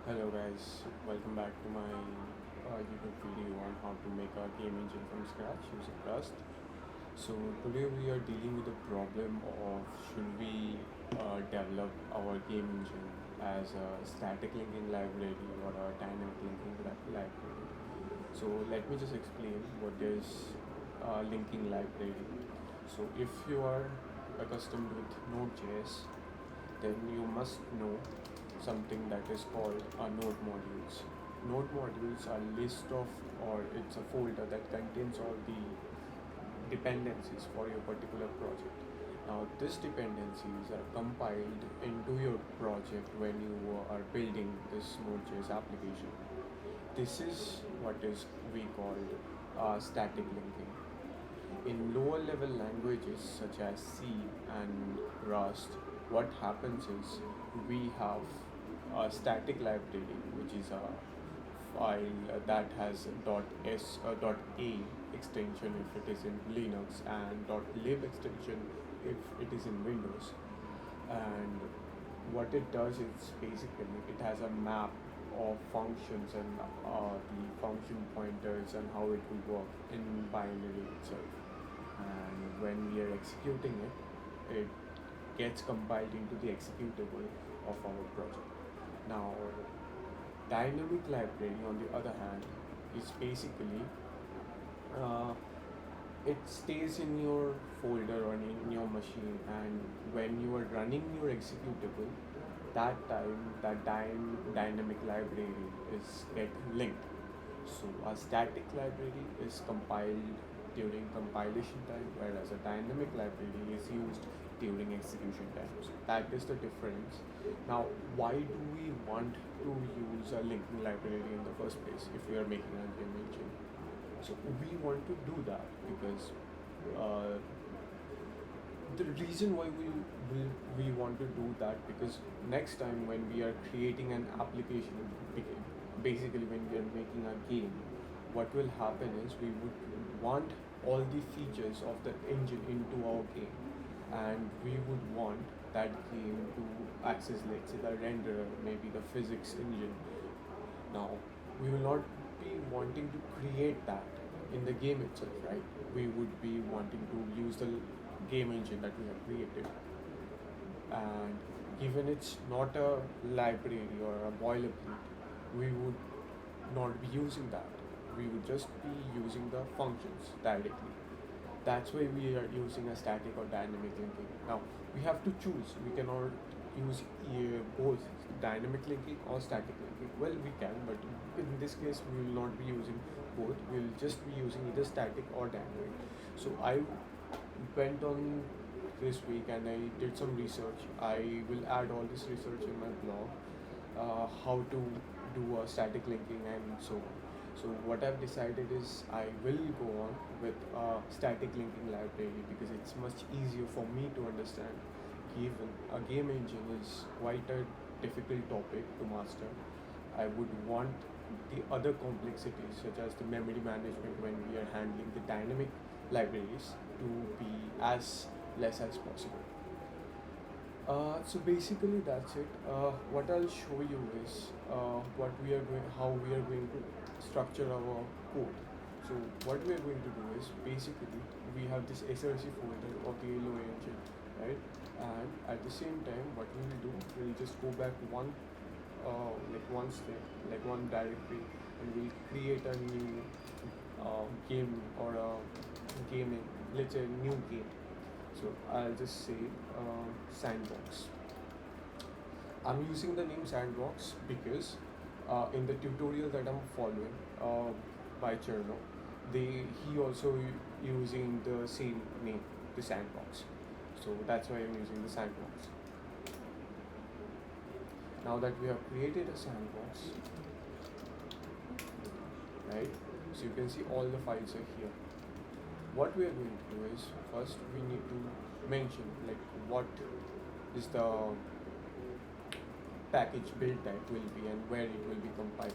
Hello guys, welcome back to my YouTube video on how to make a game engine from scratch using Rust. So today we are dealing with the problem of should we develop our game engine as a static linking library or a dynamic linking library. So let me just explain what is linking library. So if you are accustomed with Node.js, then you must know something that is called a node modules. Node modules are list of, or it's a folder that contains all the dependencies for your particular project. Now these dependencies are compiled into your project when you are building this Node.js application. This is what is we called static linking. In lower level languages such as C and Rust, what happens is we have a static library, which is a file that has .a extension if it is in Linux and .lib extension if it is in Windows. And what it does is basically it has a map of functions and the function pointers and how it will work in binary itself. And when we are executing it, it gets compiled into the executable of our project. Now, dynamic library, on the other hand, is basically uh, it stays in your folder or in your machine, and when you are running your executable, that time that dynamic library is get linked. So a static library is compiled during compilation time, whereas a dynamic library is used during execution time. So that is the difference. Now, why do we want to use a linking library in the first place if we are making a game engine? So we want to do that because uh, the reason why we want to do that, because next time when we are creating an application, basically when we are making a game, what will happen is we would want all the features of the engine into our game, and we would want that game to access, let's say, the renderer, maybe the physics engine. Now, we will not be wanting to create that in the game itself, right? We would be wanting to use the game engine that we have created. And given it's not a library or a boilerplate, we would not be using that. We would just be using the functions directly. That's why we are using a static or dynamic linking. Now, we have to choose. We cannot use both dynamic linking or static linking. Well, we can, but in this case, we will not be using both. We will just be using either static or dynamic. So I went on this week and I did some research. I will add all this research in my blog, how to do a static linking and so on. So what I've decided is I will go on with a static linking library because it's much easier for me to understand. Given a game engine is quite a difficult topic to master, I would want the other complexities such as the memory management when we are handling the dynamic libraries to be as less as possible. So basically that's it. What I'll show you is how we are going to structure our code. So what we are going to do is basically we have this SRC folder of the Halo engine, right? And at the same time, what we will do, we'll just go back one step, like one directory, and we'll create a new game or a gaming, let's say a new game. So I'll just say sandbox. I'm using the name sandbox because in the tutorial that I'm following by Cherno, he also using the same name, the sandbox. So that's why I'm using the sandbox. Now that we have created a sandbox, right? So you can see all the files are here. What we are going to do is first we need to mention like what is the package build type will be and where it will be compiled.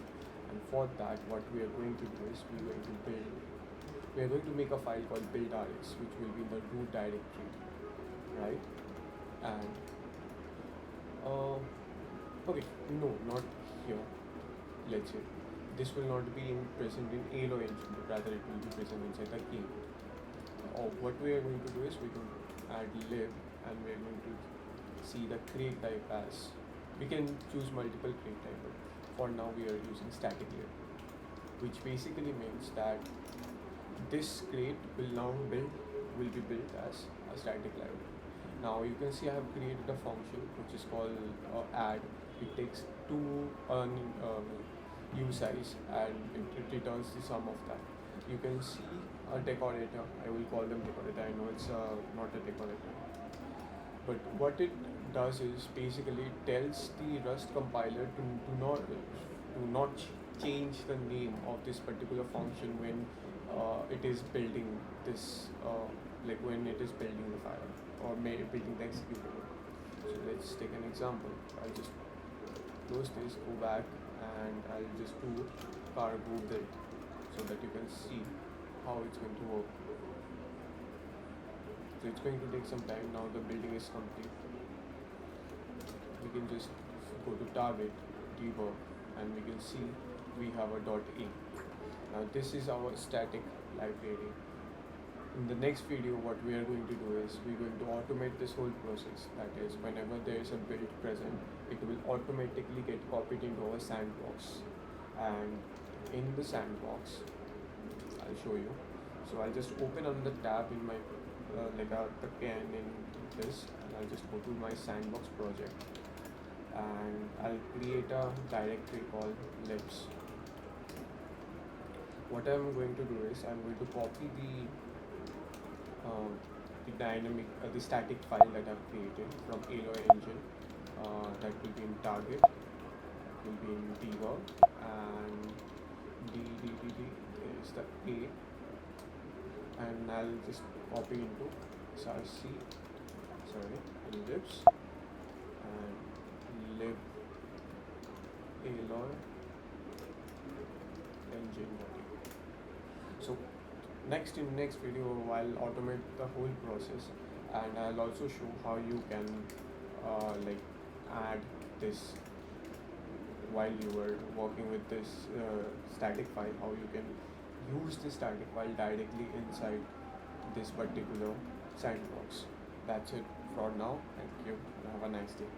And for that, what we are going to do is we are going to make a file called buildrx, which will be in the root directory, right? And uh, Okay, no, not here. Let's say this will not be present in Alo engine, but rather it will be present inside the game. Or what we are going to do is we can add lib, and we are going to see the crate type as, we can choose multiple crate type, but for now we are using static lib, which basically means that this crate will be built as a static library. Now you can see I have created a function which is called add. It takes two size, and it returns the sum of that. You can see a decorator. I will call them decorator. I know it's not a decorator, but what it does is basically it tells the Rust compiler to not change the name of this particular function when it is building this, like when it is building the file or building the executable. So let's take an example. I'll just close this, go back, and I'll just do cargo build so that you can see how it's going to work. So it's going to take some time. Now the building is complete. We can just go to target, debug, and we can see we have a .a. Now this is our static library. In the next video, what we are going to do is we're going to automate this whole process. That is, whenever there is a build present, it will automatically get copied into our sandbox. And in the sandbox, I'll show you. So I'll just open another tab in my the can in this, and I'll just go to my sandbox project, and I'll create a directory called libs. What I'm going to do is I'm going to copy the static file that I've created from Alo engine. That will be in target, that will be in debug, and d is the a, and I'll just copy into src, libs, and lib Alo engine body. So in next video I'll automate the whole process, and I'll also show how you can add this while you were working with this static file, how you can use the static file directly inside this particular sandbox. That's it for now. Thank you and have a nice day.